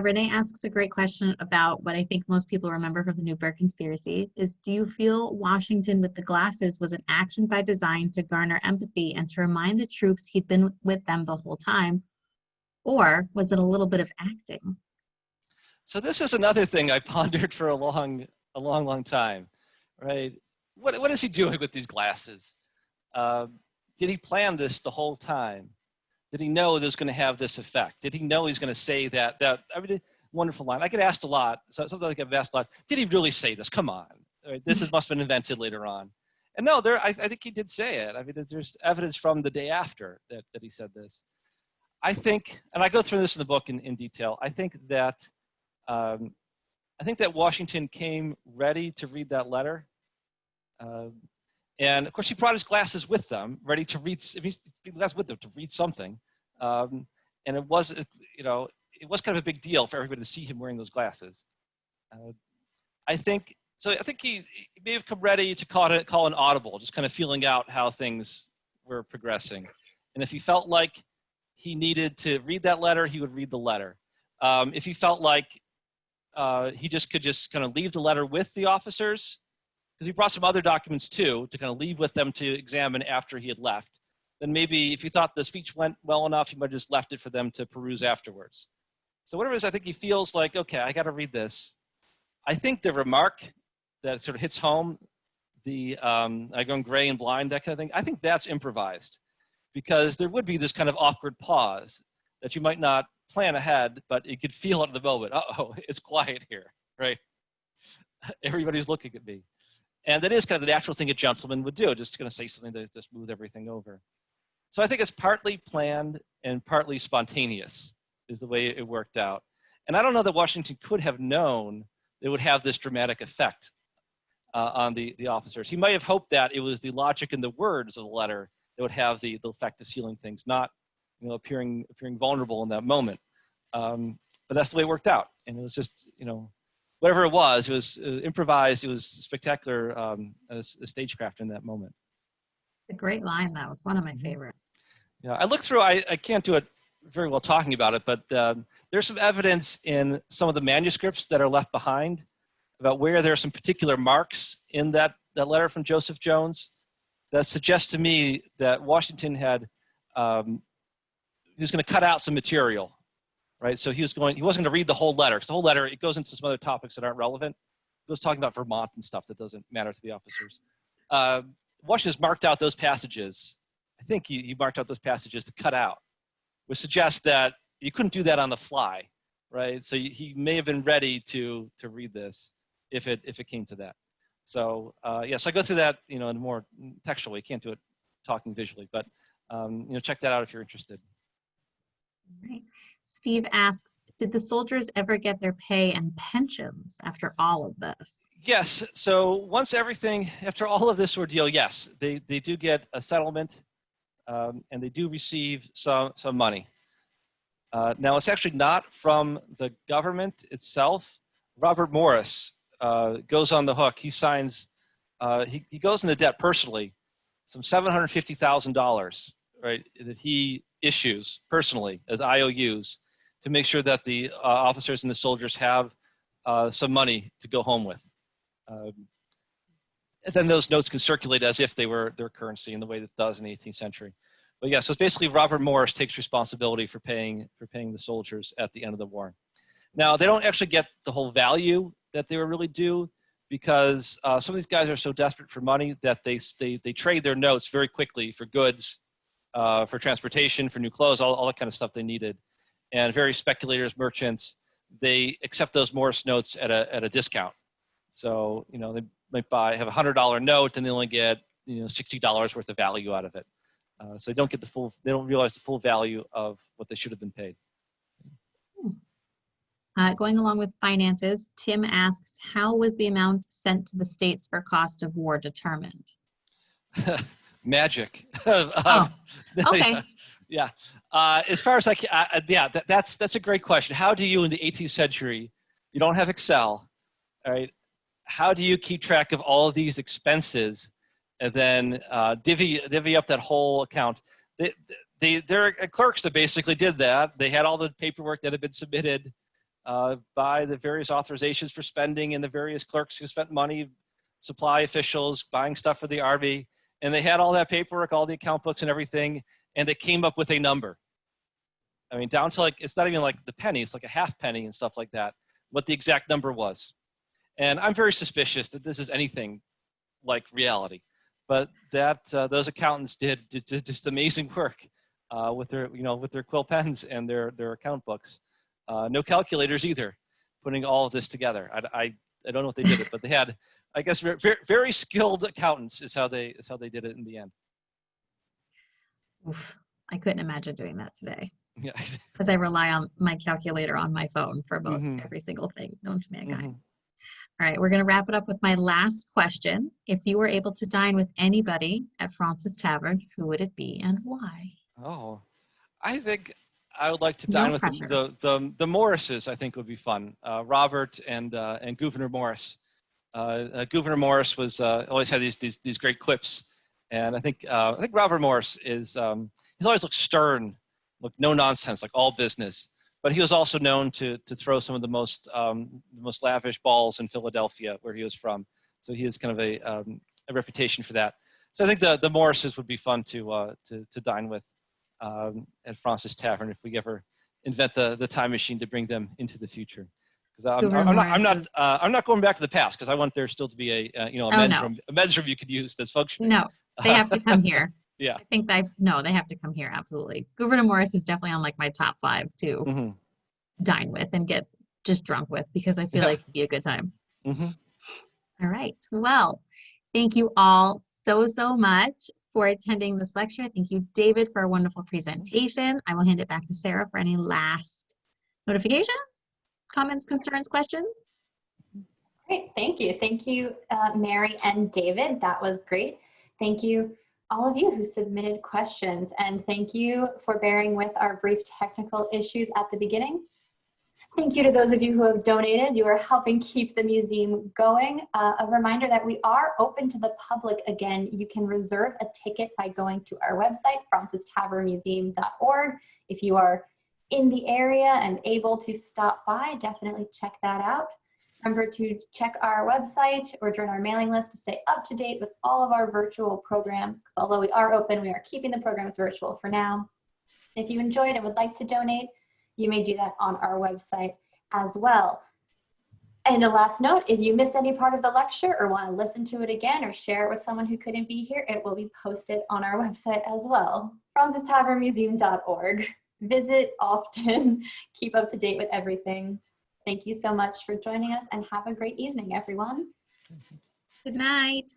Renee asks a great question about what I think most people remember from the Newburgh Conspiracy is, do you feel Washington with the glasses was an action by design to garner empathy and to remind the troops he'd been with them the whole time? Or was it a little bit of acting? So this is another thing I pondered for a long a long, long time, right? What is he doing with these glasses? Did he plan this the whole time? Did he know this was going to have this effect? Did he know he's going to say that? I mean, wonderful line. I get asked a lot. So sometimes I get asked a lot. Did he really say this? Come on. Right? Must have been invented later on. And no, I think he did say it. I mean, there's evidence from the day after that he said this. I think, and I go through this in the book in detail. I think that Washington came ready to read that letter. And of course, he brought his glasses with them, ready to read. If he's glasses with them to read something, and it was, it was kind of a big deal for everybody to see him wearing those glasses. I think he may have come ready to call an audible, just kind of feeling out how things were progressing. And if he felt like he needed to read that letter, he would read the letter. If he felt like he could just kind of leave the letter with the officers, because he brought some other documents too to kind of leave with them to examine after he had left, then maybe if he thought the speech went well enough, he might have just left it for them to peruse afterwards. So whatever it is, I think he feels like, okay, I got to read this. I think the remark that sort of hits home, I go gray and blind, that kind of thing, I think that's improvised, because there would be this kind of awkward pause that you might not plan ahead, but you could feel it at the moment. Uh-oh, it's quiet here, right? Everybody's looking at me. And that is kind of the natural thing a gentleman would do, just going to say something to smooth everything over. So I think it's partly planned and partly spontaneous is the way it worked out. And I don't know that Washington could have known it would have this dramatic effect on the officers. He might have hoped that it was the logic and the words of the letter that would have the effect of sealing things, not appearing vulnerable in that moment. But that's the way it worked out. And it was just, whatever it was improvised. It was spectacular stagecraft in that moment. A great line, though. It's one of my favorite. Yeah, I looked through, I can't do it very well talking about it, but there's some evidence in some of the manuscripts that are left behind about where there are some particular marks in that letter from Joseph Jones that suggests to me that Washington he was going to cut out some material. Right, so he wasn't going to read the whole letter, because the whole letter, it goes into some other topics that aren't relevant. It was talking about Vermont and stuff that doesn't matter to the officers. Washington's marked out those passages. I think he marked out those passages to cut out, which suggests that you couldn't do that on the fly, right? So he may have been ready to read this if it came to that. So so I go through that, in a more textual way. You can't do it talking visually, but check that out if you're interested. Right. Steve asks, did the soldiers ever get their pay and pensions after all of this? Yes. So after all of this ordeal, yes, they do get a settlement, and they do receive some money. Now, it's actually not from the government itself. Robert Morris goes on the hook. He signs, he goes into debt personally, some $750,000, right, that he issues personally as IOUs to make sure that the officers and the soldiers have some money to go home with. And then those notes can circulate as if they were their currency in the way that it does in the 18th century. But yeah, so it's basically Robert Morris takes responsibility for paying the soldiers at the end of the war. Now, they don't actually get the whole value that they were really due, because some of these guys are so desperate for money that they trade their notes very quickly for goods, for transportation, for new clothes, all that kind of stuff they needed. And various speculators, merchants, they accept those Morris notes at a discount. So, they might have a $100 note and they only get, $60 worth of value out of it. So they don't realize the full value of what they should have been paid. Going along with finances, Tim asks, how was the amount sent to the states for cost of war determined? Magic. Okay. Yeah. As far as that's a great question. How do you in the 18th century, you don't have Excel, all right? How do you keep track of all of these expenses and then divvy up that whole account? There are clerks that basically did that. They had all the paperwork that had been submitted by the various authorizations for spending and the various clerks who spent money, supply officials, buying stuff for the Army. And they had all that paperwork, all the account books and everything, and they came up with a number. I mean, down to it's not even like the penny, it's like a half penny and stuff like that, what the exact number was. And I'm very suspicious that this is anything like reality, but that those accountants did just amazing work with their quill pens and their account books. No calculators either, putting all of this together. I don't know what they did it, but they had, I guess, very skilled accountants is how they did it in the end. Oof, I couldn't imagine doing that today Yeah. because I rely on my calculator on my phone for most Mhm. every single thing, known to mankind. Mhm. All right, we're going to wrap it up with my last question. If you were able to dine with anybody at Fraunces Tavern, who would it be and why? Oh, I think I would like to No dine with pressure. the Morrises. I think would be fun. Robert and Gouverneur Morris. Gouverneur Morris was always had these great quips, and I think Robert Morris is he's always looked stern, looked no nonsense, like all business. But he was also known to throw some of the most lavish balls in Philadelphia, where he was from. So he has kind of a reputation for that. So I think the Morrises would be fun to dine with at Fraunces Tavern if we ever invent the time machine to bring them into the future. Because I'm not going back to the past because I want there still to be a men's room you could use that's functioning. No, they have to come here. Yeah. I think they have to come here. Absolutely. Gouverneur Morris is definitely on like my top 5 to Mm-hmm. dine with and get just drunk with because I feel like it'd be a good time. Mm-hmm. All right. Well, thank you all so much for attending this lecture. Thank you, David, for a wonderful presentation. I will hand it back to Sarah for any last notifications, comments, concerns, questions. Great, thank you. Thank you, Mary and David. That was great. Thank you, all of you who submitted questions, and thank you for bearing with our brief technical issues at the beginning. Thank you to those of you who have donated. You are helping keep the museum going. A reminder that we are open to the public again. You can reserve a ticket by going to our website, FrauncestavernMuseum.org. If you are in the area and able to stop by, definitely check that out. Remember to check our website or join our mailing list to stay up to date with all of our virtual programs, because although we are open, we are keeping the programs virtual for now. If you enjoyed and would like to donate, you may do that on our website as well. And a last note, if you missed any part of the lecture or want to listen to it again or share it with someone who couldn't be here, it will be posted on our website as well, FrauncestavernMuseum.org. Visit often, keep up to date with everything. Thank you so much for joining us and have a great evening, everyone. Good night.